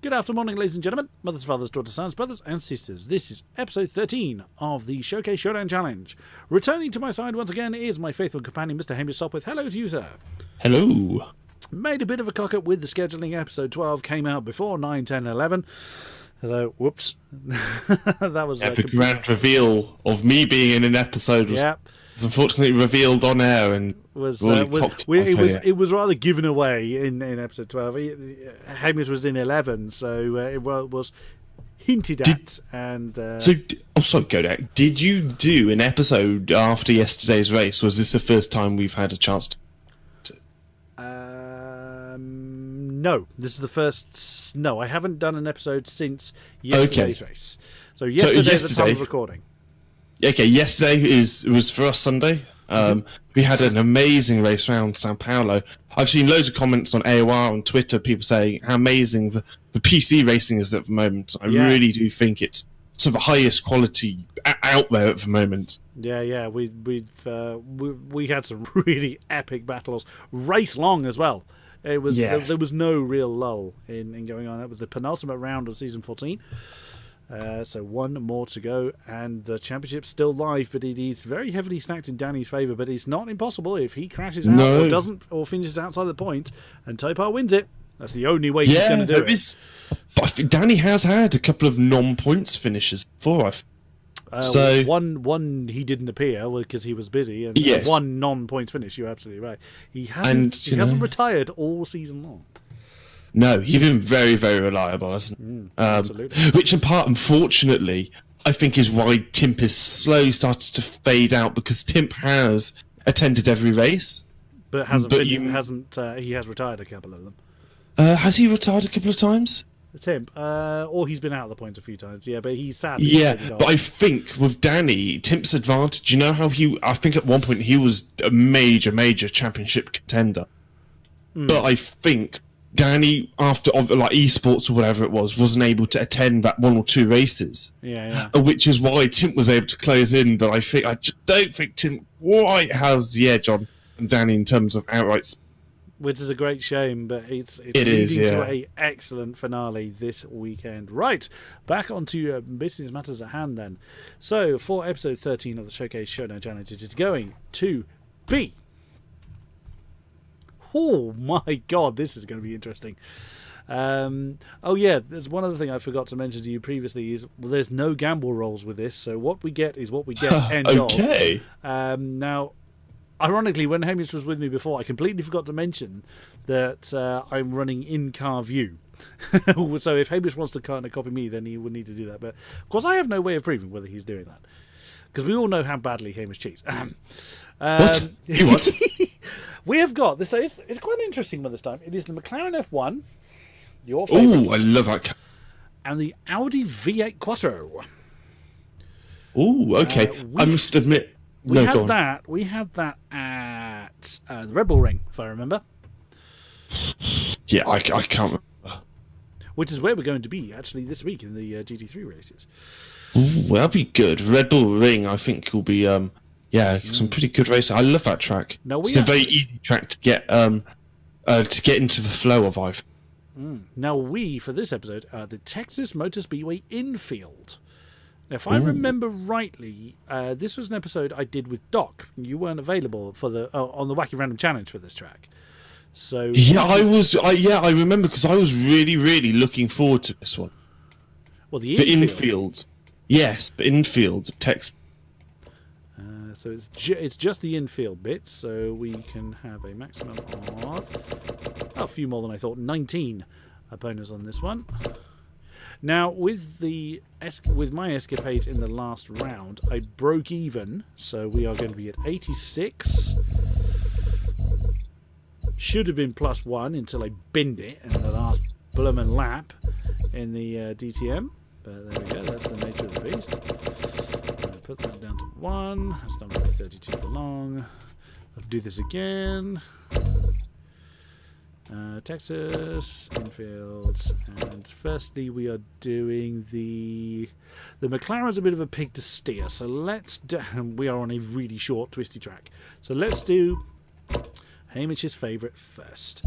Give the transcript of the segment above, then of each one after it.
Good afternoon, ladies and gentlemen, mothers, fathers, daughters, sons, brothers, and sisters. This is episode 13 of the Showdown Challenge. Returning to my side once again is my faithful companion, Mr. Hamish Sopwith. Hello to you, sir. Hello. Made a bit of a cock-up with the scheduling. Episode 12 came out before 9, 10, 11. So, whoops. That was the grand reveal of me being in an episode was unfortunately revealed on air and it was rather given away in episode 12. Hamish was in 11, so it was hinted at. Sorry, Kodak. Did you do an episode after yesterday's race? Was this the first time we've had a chance to? No, this is the first. No, I haven't done an episode since yesterday's race. So yesterday's the time of recording. Okay, yesterday was for us Sunday. We had an amazing race around Sao Paulo. I've seen loads of comments on AOR on Twitter, people saying how amazing the PC racing is at the moment. I really do think it's some of the highest quality out there at the moment. Yeah, we had some really epic battles, race long as well. It was there was no real lull in going on. That was the penultimate round of season 14. So one more to go, and the championship's still live, but it is very heavily stacked in Danny's favour. But it's not impossible if he crashes out or finishes outside the point, and Topar wins it. That's the only way he's going to do it. But I think Danny has had a couple of non-points finishes before. So one he didn't appear because he was busy, and one non-points finish. You're absolutely right. He hasn't retired all season long. No, he's been very, very reliable, hasn't he? Absolutely. Which, in part, unfortunately, I think is why Timp has slowly started to fade out, because Timp has attended every race, but he has retired a couple of them. Has he retired a couple of times? Timp, or he's been out of the points a few times. Yeah, but he's sad. But I think with Danny, Timp's advantage. You know how I think at one point he was a major, major championship contender. But I think Danny, after like esports or whatever it was, wasn't able to attend that one or two races. Which is why Timp was able to close in. But I just don't think Timp quite has the edge on Danny in terms of outright. Which is a great shame, but it's leading to an excellent finale this weekend. Right, back onto business matters at hand then. So, for episode 13 of the Showdown Challenge, it is going to be... Oh my god, this is going to be interesting. There's one other thing I forgot to mention to you previously is there's no gamble rolls with this, so what we get is what we get. Okay. Now... Ironically, when Hamish was with me before, I completely forgot to mention that I'm running in-car view. So if Hamish wants to kind of copy me, then he would need to do that. But, of course, I have no way of proving whether he's doing that. Because we all know how badly Hamish cheats. What? You what? We have got this. It's quite an interesting one this time. It is the McLaren F1, your favourite. Oh, I love that car. And the Audi V8 Quattro. Oh, okay. I must admit... We had that at the Red Bull Ring, if I remember. Yeah, I can't remember. Which is where we're going to be, actually, this week in the GT3 races. Ooh, that'll be good. Red Bull Ring, I think, will be, some pretty good racing. I love that track. It's a very easy track to get into the flow of, I think. Now, for this episode, are the Texas Motor Speedway infield. Now, if I remember rightly, this was an episode I did with Doc. You weren't available for on the Wacky Random Challenge for this track. So I remember because I was really, really looking forward to this one. Well, the infield. Yes, the infield text. So it's just the infield bits. So we can have a maximum of a few more than I thought. 19 opponents on this one. Now, with my escapades in the last round, I broke even, so we are going to be at 86. Should have been +1 until I binned it in the last bloomin' lap in the DTM. But there we go, that's the nature of the beast. Put that down to 1. That's done by 32 for long. I'll do this again. Texas, infield, and firstly we are doing the McLaren's a bit of a pig to steer, so we are on a really short twisty track, so let's do Hamish's favourite first.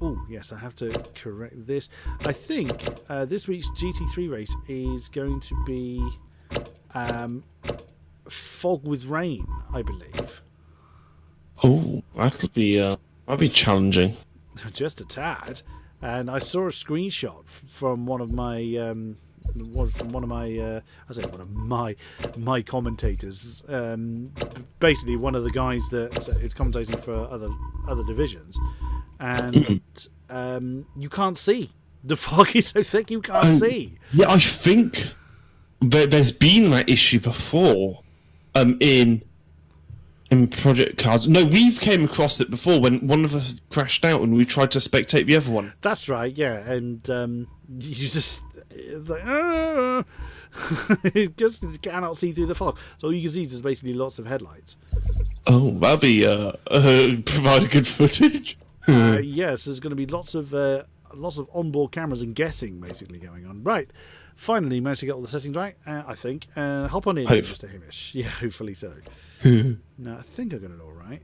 oh, yes, I have to correct this. I think this week's GT3 race is going to be fog with rain, I believe. Oh, that'll be challenging. Just a tad. And I saw a screenshot from one of my my commentators. Basically, one of the guys that is commentating for other divisions, and you can't see. The fog is so thick you can't see. Yeah, I think there's been that issue before. In Project Cars. No, we've came across it before when one of us crashed out and we tried to spectate the other one. That's right, yeah. And you just... It's like... you just cannot see through the fog. So all you can see is just basically lots of headlights. Oh, that'll be... provide good footage. Yes, there's going to be lots of onboard cameras and guessing, basically, going on. Right. Finally managed to get all the settings right, I think. Hop on in, Mr. Hamish. Yeah, hopefully so. No, I think I got it all right.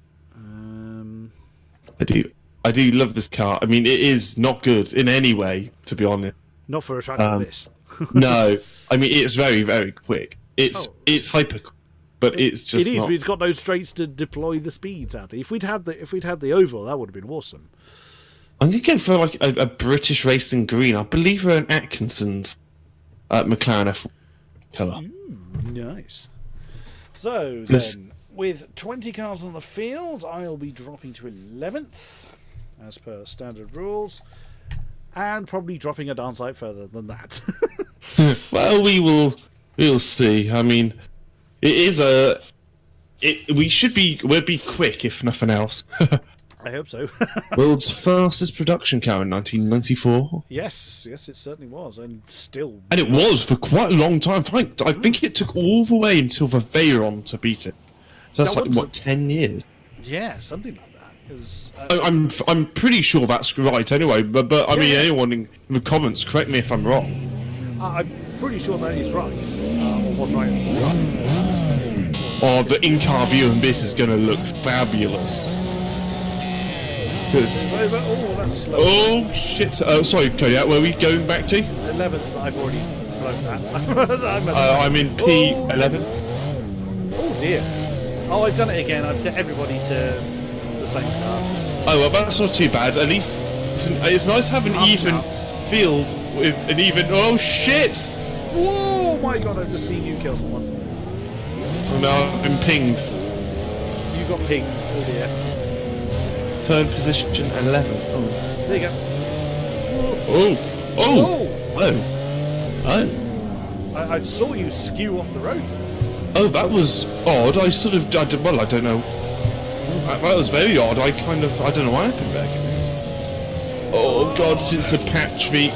I do love this car. I mean, it is not good in any way, to be honest. Not for a track like this. No, I mean it's very, very quick. It's hyper, but it's just it is. not... But it's got no straights to deploy the speed. Sadly, if we'd had the oval, that would have been awesome. I'm gonna go for like a British racing green. I believe we're in Atkinson's McLaren F1 colour. Nice. So then, with 20 cars on the field, I'll be dropping to 11th, as per standard rules, and probably dropping a darn sight further than that. Well, we'll see. I mean, we'll be quick if nothing else. I hope so. World's fastest production car in 1994. Yes, it certainly was, and still. And it was for quite a long time. I think it took all the way until the Veyron to beat it. So that's like, what, 10 years? Yeah, something like that. Is, I'm pretty sure that's right anyway, but I mean, anyone in the comments, correct me if I'm wrong. I'm pretty sure that is right, or was right at the time. Oh, the in-car view of this is going to look fabulous. Oh, that's slow. Oh, shit. Sorry, Kodiak, where are we going back to? 11th, I've already blown that. I'm in P11. Oh, dear. Oh, I've done it again. I've set everybody to the same car. Oh, well, that's not too bad. At least it's nice to have an even field with an even... Oh, shit! Whoa, my God, I've just seen you kill someone. Oh, no, I've been pinged. You got pinged. Oh, dear. Turn position 11. Oh. There you go. I saw you skew off the road. Oh, that was odd. I don't know. That was very odd. I don't know what happened there. Oh, God, since the patch, the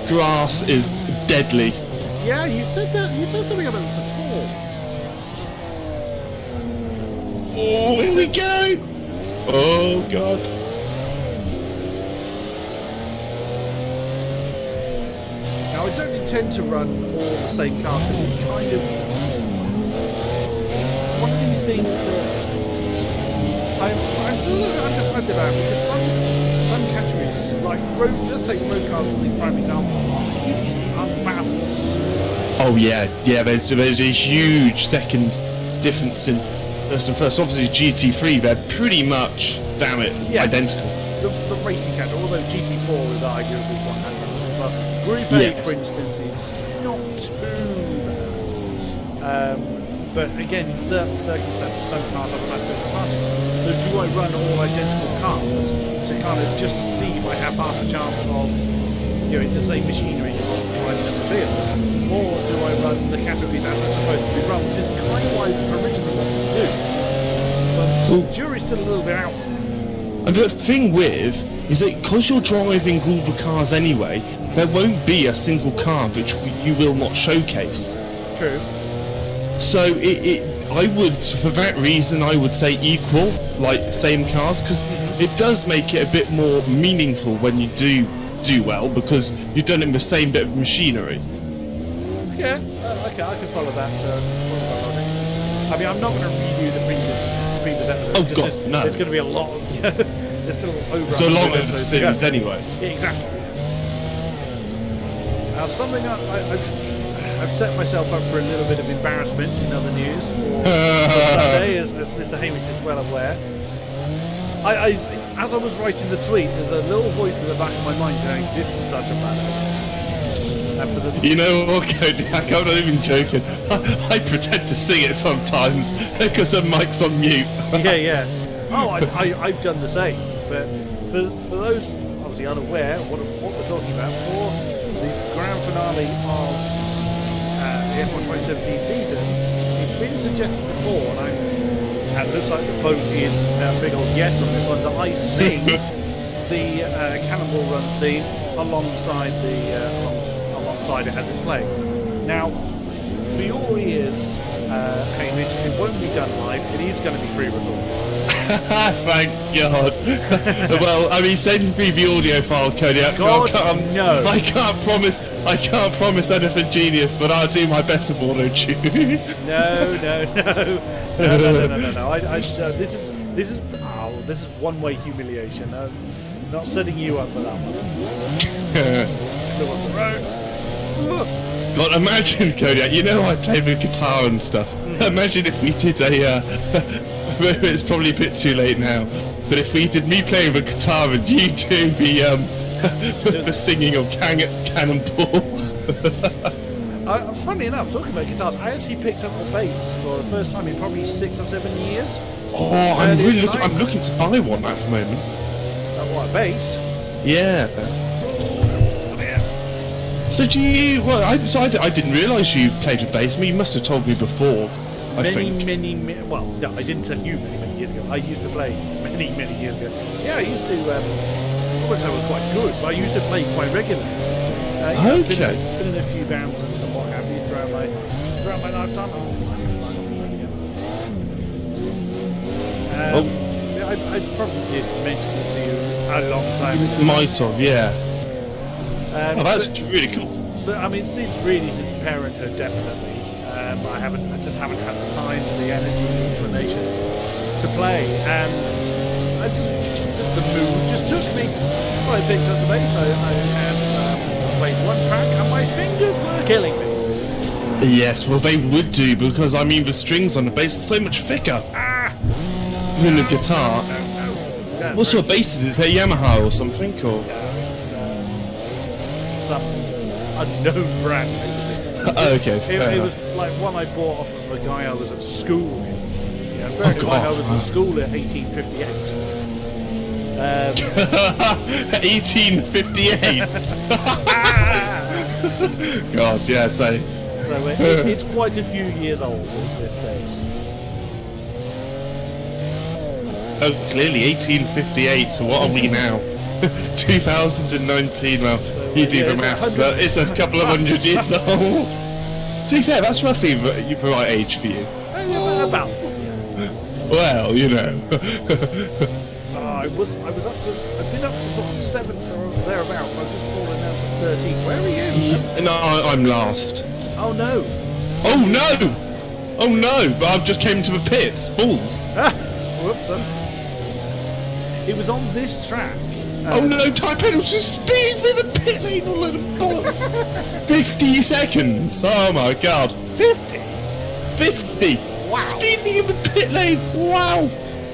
grass is deadly. Yeah, you said that. You said something about this before. Oh, here we go. Oh, God. Now, I don't intend to run all the same car because it kind of... It's one of these things that I'm still a little undecided about because some categories, like road, let's take road cars as the prime example, are hideously unbalanced. Oh, yeah. There's a huge second difference in first and first. Obviously, GT3, they're pretty much, identical. The racing category, although GT4 is arguably 100 as well. Group A, for instance, is not too bad. But again, in certain circumstances, some cars have a massive advantage. So do I run all identical cars to kind of just see if I have half a chance of, the same machinery driving in the field? Or do I run the categories as they're supposed to be run, which is kind of what I originally wanted to do. So the jury's still a little bit out. And the thing is that because you're driving all the cars anyway, there won't be a single car which you will not showcase. True. So I would, for that reason, I would say equal, like same cars, because it does make it a bit more meaningful when you do well, because you've done it in the same bit of machinery. Yeah, okay, I can follow that logic. I mean, I'm not going to redo the previous episode. Oh God, no! There's going to be a lot. There's still over. So long 100 over the episodes to go. series anyway. Yeah, exactly. Now, something I've set myself up for a little bit of embarrassment in other news for Sunday, as Mr. Hamish is well aware. As I was writing the tweet, there's a little voice in the back of my mind going, "This is such a bad idea." You know what, Kodiak? I'm not even joking. I pretend to sing it sometimes because the mic's on mute. Yeah. Oh, I've done the same. But for those obviously unaware of what we're talking about, for the grand finale of the F1 2017 season, it's been suggested before, and it looks like the vote is a big old yes on this one, that I sing the Cannonball Run theme alongside alongside it as it's playing. Now, for your ears, Hamish, it won't be done live. It is going to be pre-recorded. Thank God. Well, I mean, send me the audio file, Kodiak. God, no. I can't promise anything genius, but I'll do my best with auto-tune. No. This is one-way humiliation. Not setting you up for that one. God, imagine, Kodiak, you know I play the guitar and stuff. Imagine if we did it's probably a bit too late now, but if we did me playing the guitar and you doing the singing of Cannonball. Funny enough, talking about guitars, I actually picked up the bass for the first time in probably 6 or 7 years. Oh, I'm looking to buy one at the moment. What, a bass? Yeah. So do you? Well, I didn't realise you played the bass. I mean, you must have told me before. Many. Well, no, I didn't tell you many years ago. I used to play many years ago. Yeah, I used to. I wouldn't say I was quite good, but I used to play quite regularly. Okay. Been in a few bands and what have you throughout my lifetime. Oh, let me fly off again. I probably did mention it to you a long time ago. Might have, yeah. That's really cool. But I mean, since parenthood, definitely. I just haven't had the time, the energy, the inclination to play, and just the mood just took me. So I picked up the bass. I played one track, and my fingers were killing me. Yes, well they would do, because I mean the strings on the bass are so much thicker than the guitar. No, what sort of bass is it? Is it Yamaha or something, or? It's some unknown brand, basically. Okay. It was like one I bought off of a guy I was at school with. Bearing in mind I was at school in 1858. 1858. God, yeah. So it's quite a few years old, this bass. Oh, clearly 1858. So what are we now? 2019. Well, you do the maths, but it's a couple of 100 years old. To be fair, that's roughly the right age for you. About. Well, you know. I've been up to sort of 7th or thereabouts. I've just fallen down to 13. Where are you? No, I'm last. Oh no. Oh no! But I've just came to the pits. Balls. Whoops. It was on this track. Oh no, Type was just speeding through the pit lane, all of bollocks. 50 seconds! Oh my god. 50? 50! Wow. Speeding in the pit lane! Wow!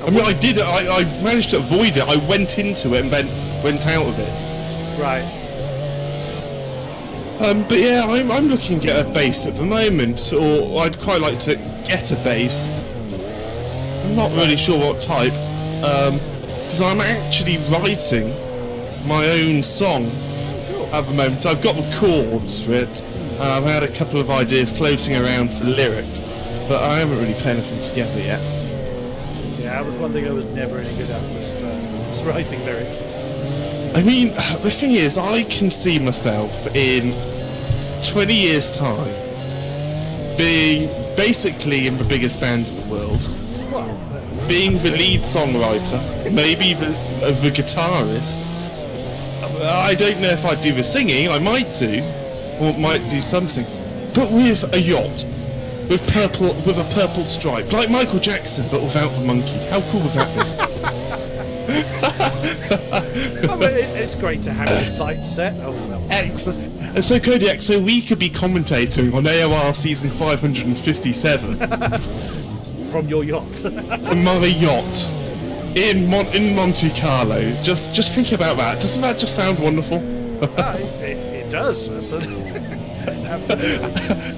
I mean, I managed to avoid it. I went into it and then went out of it. Right. But yeah, I'm looking at a bass at the moment, or I'd quite like to get a bass. I'm not really sure what type. Because I'm actually writing my own song at the moment. I've got the chords for it. I've had a couple of ideas floating around for lyrics, but I haven't really put anything together yet. Yeah, that was one thing I was never any good at, was writing lyrics. I mean, the thing is, I can see myself in 20 years' time being basically in the biggest band in the world. Being the lead songwriter, maybe the guitarist. I don't know if I'd do the singing, I might do, or might do something, but with a yacht, with a purple stripe, like Michael Jackson, but without the monkey. How cool would that be? It's great to have your sights set. Oh, that was Excellent. And so, Kodiak, so we could be commentating on AOR season 557 from your yacht. from my yacht in Monte Carlo. Just think about that. Doesn't that just sound wonderful? It does. Absolutely.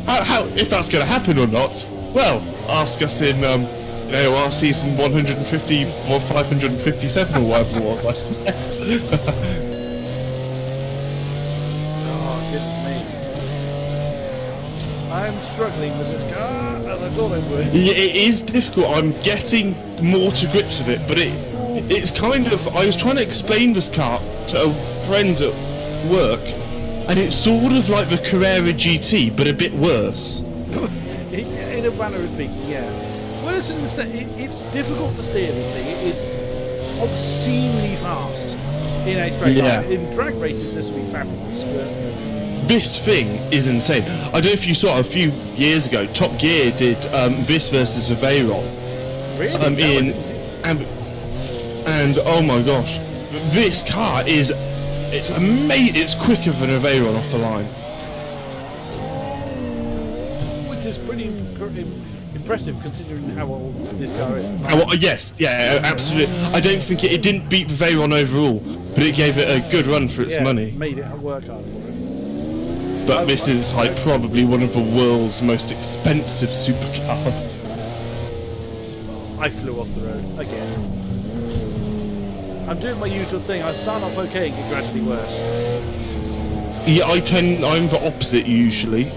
How, if that's going to happen or not? Well, ask us in AOR season 150 or 557 or whatever it was. I suppose. Oh, goodness me. I'm struggling with this car, as I thought I would. Yeah, it is difficult. I'm getting more to grips with it, but it's kind of... I was trying to explain this car to a friend at work, and it's sort of like the Carrera GT, but a bit worse. In a manner of speaking, yeah. Worse in the it's difficult to steer this thing. It is obscenely fast in a straight line. In drag races, this would be fabulous, but... This thing is insane. I don't know if you saw a few years ago, Top Gear did this versus the Veyron. Really? And oh my gosh, this car is... It's amazing. It's quicker than a Veyron off the line. Which is pretty impressive considering how old this car is. Yes, yeah, absolutely. I don't think it didn't beat the Veyron overall, but it gave it a good run for its money. Made it work hard for it. But this is like probably one of the world's most expensive supercars. I flew off the road again. I'm doing my usual thing. I start off okay and get gradually worse. Yeah, I'm the opposite usually.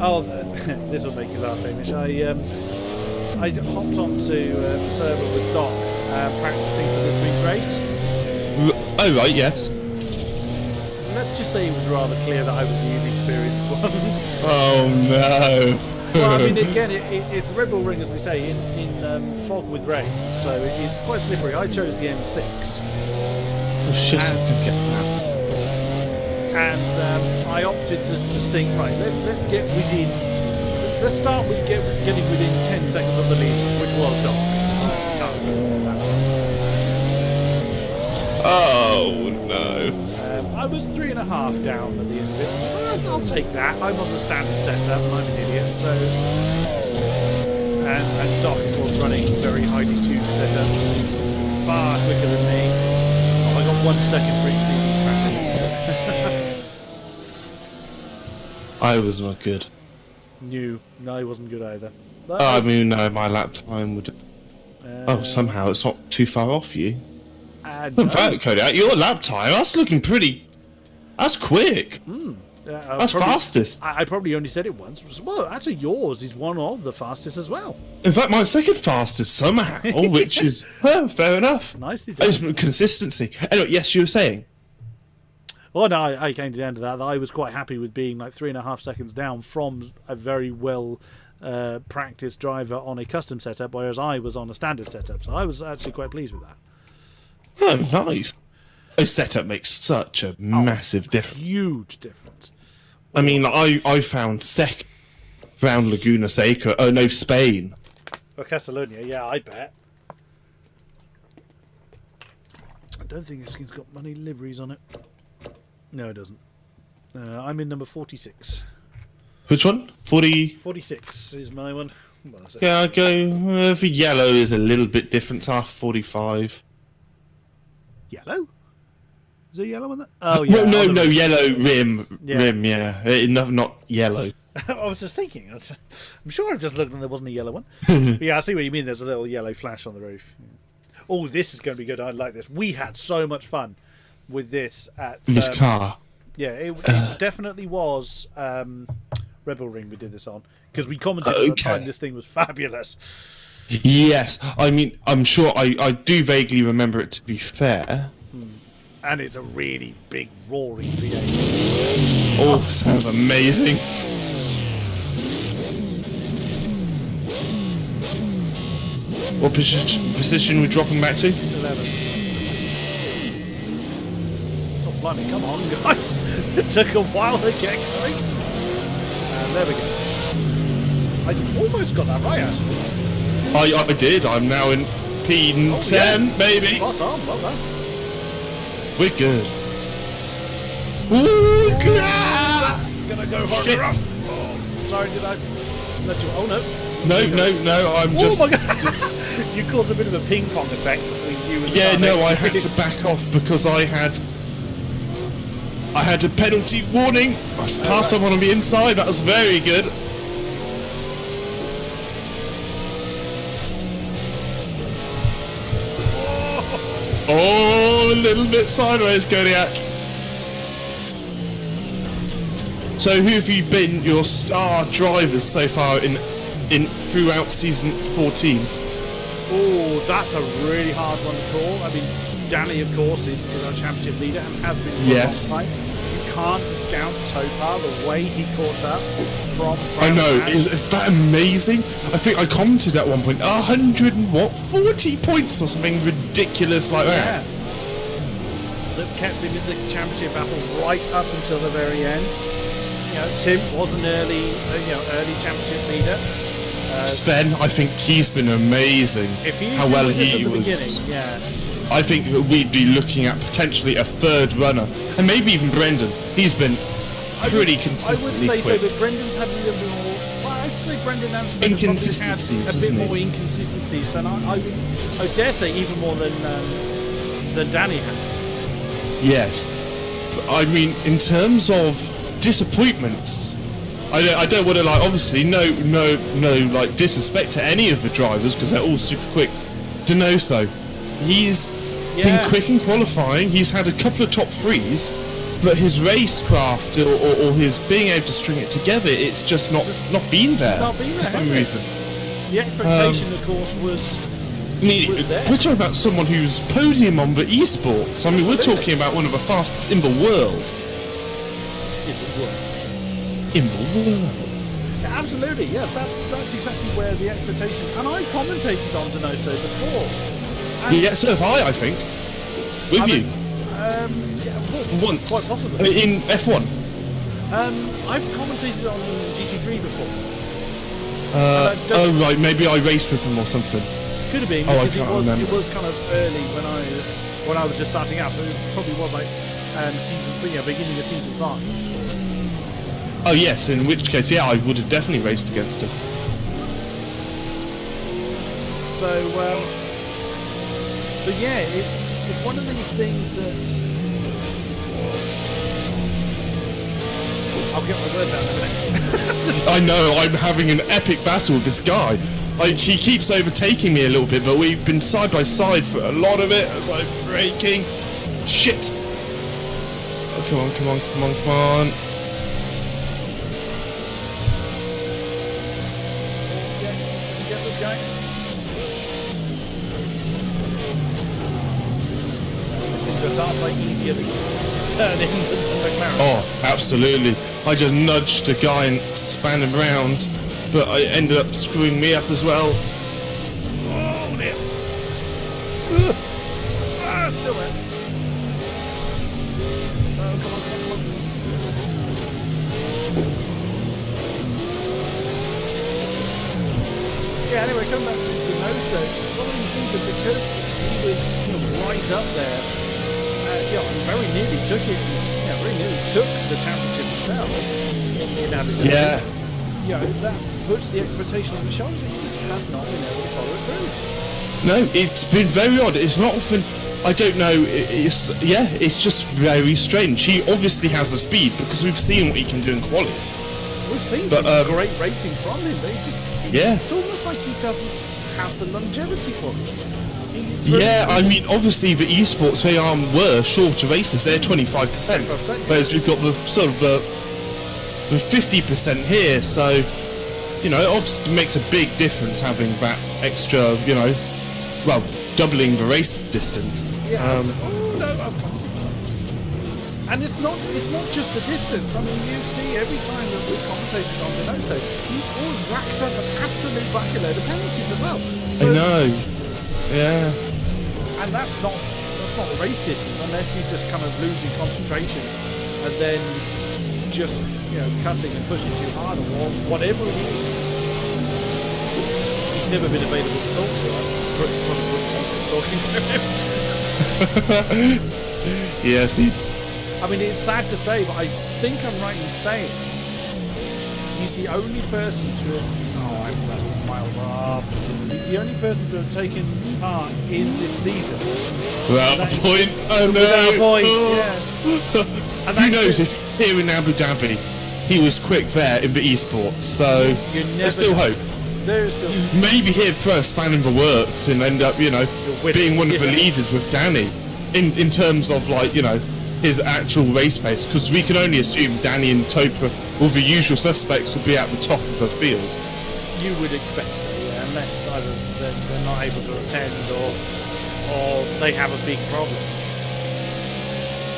Oh, this will make you laugh, Hamish. I hopped onto the server with Doc, practicing for this week's race. Oh right, yes. Let's just say it was rather clear that I was the inexperienced one. Oh no. Well, I mean, again, it's a Red Bull Ring, as we say, in fog with rain, so it's quite slippery. I chose the M6. Oh shit, I could get that. And I opted to just think, right, let's get within... Let's start with getting within 10 seconds of the lead, which was Doc. Can't remember that Oh no. I was 3.5 down at the end of it. I'll take that. I'm on the standard setup and I'm an idiot, so... And Doc, of course, running very highly tuned setup. He's far quicker than me. Oh, I got 1 second for exceeding traffic. I was not good. No, he wasn't good either. I mean, no, my lap time would... somehow it's not too far off you. In fact, Kodiak, your lap time, that's looking pretty... That's quick. That's fastest. I probably only said it once. Well, actually, yours is one of the fastest as well. In fact, my second fastest somehow, which is fair enough. Nicely done. It's consistency. Anyway, yes, you were saying. Well, no, I came to the end of that. I was quite happy with being like 3.5 seconds down from a very well practiced driver on a custom setup, whereas I was on a standard setup. So I was actually quite pleased with that. Oh, nice. A setup makes such a massive difference. Huge difference. I mean, I found second round Laguna Seca. Oh no, Spain. Or Catalonia, yeah, I bet. I don't think this thing's got many liveries on it. No, it doesn't. I'm in number 46. Which one? 40? 46 is my one. Well, yeah, I go for yellow is a little bit different. 45. Yellow? Is there yellow on that? Oh, yeah. No, yellow rim. Yeah. Rim, yeah. Not yellow. I was just thinking. I'm sure I've just looked and there wasn't a yellow one. But yeah, I see what you mean. There's a little yellow flash on the roof. Yeah. Oh, this is going to be good. I like this. We had so much fun with this at... This car. Yeah, it definitely was Rebel Ring we did this on. Because we commented at the time this thing was fabulous. Yes. I mean, I'm sure I do vaguely remember it, to be fair. And it's a really big roaring V8. Oh, sounds amazing. What position we're dropping back to? 11. Oh, blimey, come on, guys. It took a while to get going. And there we go. I almost got that right, actually. I did. I'm now in P10, maybe. Spot on, well done. We're good. Ooh, That's gonna go harder up. Oh, sorry, did I let you? Oh no. No, I'm just... Oh my god! You caused a bit of a ping pong effect between you and the Yeah, car no, next I to had you. to back off because I had a penalty warning. I passed someone on the inside. That was very good. Oh, a little bit sideways, Kodiak. So, who have you been your star drivers so far in throughout season 14? Oh, that's a really hard one to call. I mean, Danny, of course, is our championship leader and has been for Yes. a long time. You can't discount Topar, the way he caught up from... I know, is that amazing? I think I commented at one point, 40 points or something ridiculous like that. Yeah. That's kept him in the championship battle right up until the very end. You know, Tim was an early championship leader. Sven, I think he's been amazing. If he how well he at the was. beginning, yeah. I think we'd be looking at potentially a third runner, and maybe even Brendan. He's been pretty consistently I would say quick. so, but Brendan's had a little bit more. Well, I'd say Brendan and Sven have Inconsistencies, probably had a bit isn't more he? inconsistencies than I dare say even more than Danny has. Yes, but I mean, in terms of disappointments, I don't want to obviously no like disrespect to any of the drivers because they're all super quick. Denoso, he's been quick in qualifying. He's had a couple of top threes, but his racecraft or his being able to string it together, it's just not been there for some reason. The expectation, of course, was. We're talking about someone who's podium on the esports. I mean, we're talking about one of the fastest in the world. In the world. Yeah, absolutely, yeah. That's exactly where the expectation. And I commentated on Denoso before. Yeah, so have I think. With you. Once. Quite possibly. In F1. I've commentated on GT3 before. Oh right, maybe I raced with him or something. Could have been because it was kind of early when I was just starting out, so it probably was like season 3, beginning of season 5. Oh yes, in which case, yeah, I would have definitely raced against him. So yeah, it's one of these things that I'll get my words out in a minute. I know, I'm having an epic battle with this guy. He keeps overtaking me a little bit, but we've been side by side for a lot of it as I'm braking. Shit! Oh, come on. Get this guy. This thing's a darn sight easier to turn in than McLaren. Oh, absolutely. I just nudged a guy and span him round, but I ended up screwing me up as well. Oh dear. Still there. Oh, come on. Yeah, anyway, coming back to Denoso, it's one of these things that because he was right up there, very nearly took it, very nearly took the championship himself in Aberdeen. Yeah. That puts the expectation on the shoulders that he just has not been able to follow it through. No, it's been very odd. It's not often. I don't know. It's just very strange. He obviously has the speed because we've seen what he can do in quality. We've seen some great racing from him, but it's almost like he doesn't have the longevity for it. I mean, obviously the esports were shorter races. They're 25%, whereas we've got the sort of the 50% here. So it obviously makes a big difference having that extra. Doubling the race distance. Yeah. And it's not just the distance. I mean, you see every time that we've commentated on Denoso, he's always racked up an absolute bucket load of penalties as well. So, I know. Yeah. And that's not the race distance unless he's just kind of losing concentration and then just cutting and pushing too hard or whatever it is. He's never been available to talk to. probably wouldn't want us talking to him. Yeah, see. I mean, it's sad to say, but I think I'm right in saying he's the only person to have... Oh, that's miles off. He's the only person to have taken part in this season. Without a point. Oh, no. Without a point, yeah. And who knows if here in Abu Dhabi he was quick there in the esports, so there's still hope. There is still maybe he'd throw a span in the works and end up, being one of the leaders with Danny in terms of, like, his actual race pace, because we can only assume Danny and Topa, all the usual suspects, will be at the top of the field. You would expect so, yeah, unless either they're not able to attend or they have a big problem.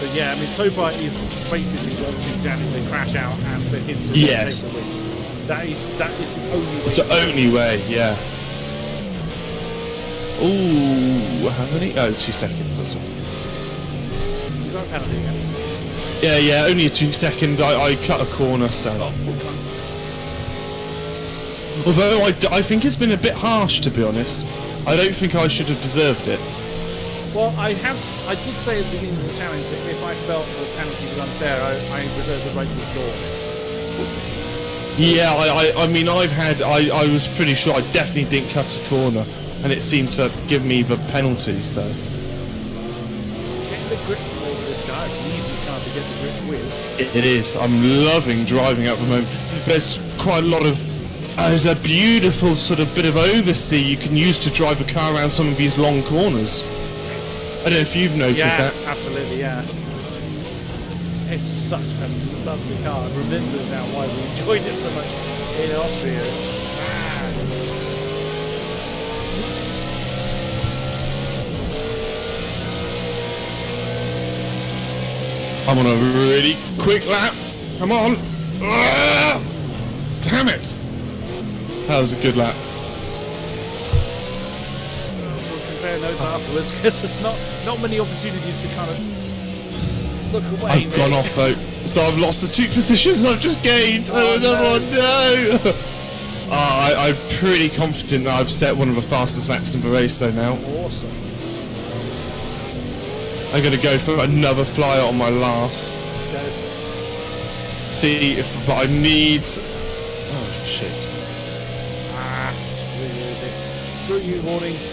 But yeah, I mean, Topa is basically watching Danny to crash out and for him to take the win. That is the only way. It's the only way, yeah. Ooh, how many? Oh, 2 seconds or something. You got a penalty again? Yeah, only a 2 second. I cut a corner, so. Although I think it's been a bit harsh, to be honest. I don't think I should have deserved it. Well, I did say at the beginning of the challenge that if I felt the penalty was unfair, I reserved the right to withdraw it. Yeah, I mean, I was pretty sure I definitely didn't cut a corner, and it seemed to give me the penalty, so. Getting the grip from all of this guy, it's an easy car to get the grip with. It is. I'm loving driving at the moment. There's quite a lot of. There's a beautiful sort of bit of oversteer you can use to drive a car around some of these long corners. I don't know if you've noticed that. Yeah, absolutely, yeah. It's such a lovely car. I remember now why we enjoyed it so much in Austria. It's fabulous. I'm on a really quick lap. Come on. Damn it. That was a good lap. We'll compare notes afterwards, because there's not many opportunities to kind of look away. I've gone off though, so I've lost the 2 positions I've just gained. Oh, no. I'm pretty confident that I've set one of the fastest laps in the race though now. Awesome. I'm going to go for another flyer on my last. Go for it. See but I need. Oh shit. Screw you, warnings.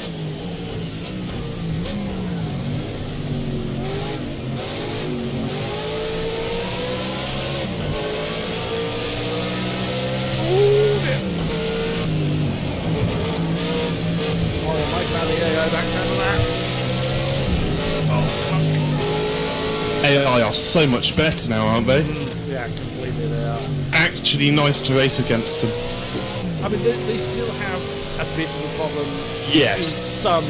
AI are so much better now, aren't they? Yeah, completely they are. Actually nice to race against them. I mean, they still have a bit of a problem in some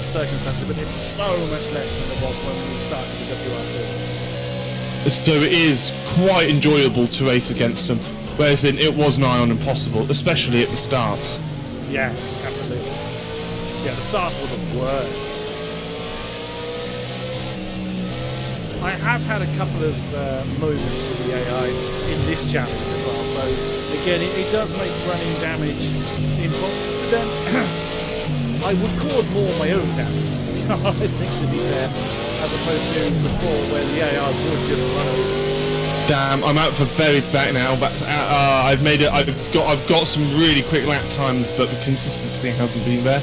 circumstances, but it's so much less than it was when we started the WRC. So it is quite enjoyable to race against them, whereas it was nigh on impossible, especially at the start. Yeah, absolutely. Yeah, the starts were the worst. I have had a couple of moments with the AI in this challenge as well, so again, it does make running damage important, but then I would cause more of my own damage, I think, to be fair, as opposed to before where the AI would just run over. Damn, I'm out for very back now. But I've made it. I've got some really quick lap times, but the consistency hasn't been there.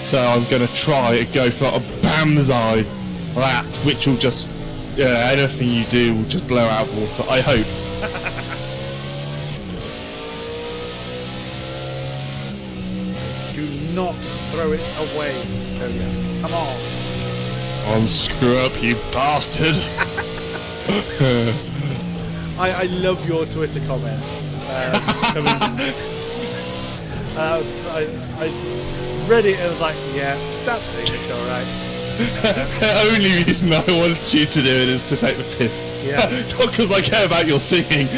So I'm gonna try and go for a banzai lap, which will just anything you do will just blow out water. I hope. Do not throw it away, Kodiak. Come on. Unscrew up, you bastard. I love your Twitter comment. I read it and I was like, yeah, that's English, alright. The only reason I wanted you to do it is to take the piss. Yeah. Not because I care about your singing.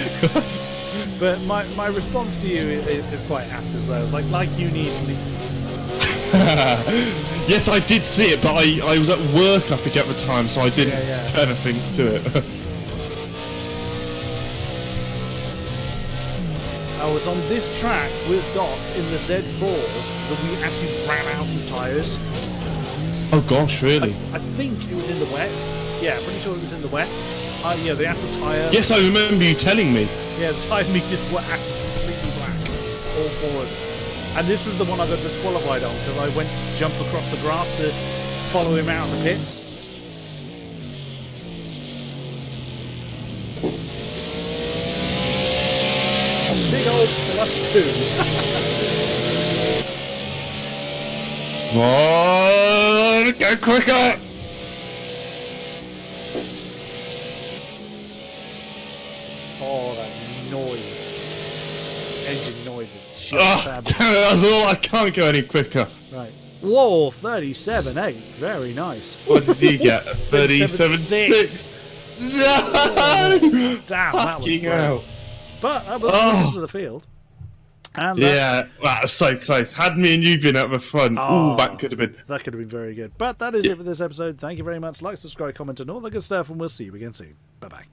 But my response to you is quite apt as well. It's like you need license. Yes, I did see it, but I was at work, I think, at the time, so I didn't put anything to it. I was on this track with Doc in the Z4s that we actually ran out of tyres. Oh gosh, really? I think it was in the wet. Yeah, pretty sure it was in the wet. Yeah, the actual tyre. Yes, I remember you telling me. Yeah, the tyre meters were actually completely black. All four of them. And this was the one I got disqualified on because I went to jump across the grass to follow him out of the pits. Big old +2. Oh, go quicker! Oh, that noise. Engine noise is just fabulous. Damn it, that's all. I can't go any quicker. Right. Whoa, 37.8. Very nice. What did you get? 37.6. No! Damn, that was Fucking close. hell. But that was close to the field. And yeah, that was so close. Had me and you been at the front, that could have been. That could have been very good. But that is it for this episode. Thank you very much. Like, subscribe, comment, and all the good stuff, and we'll see you again soon. Bye-bye.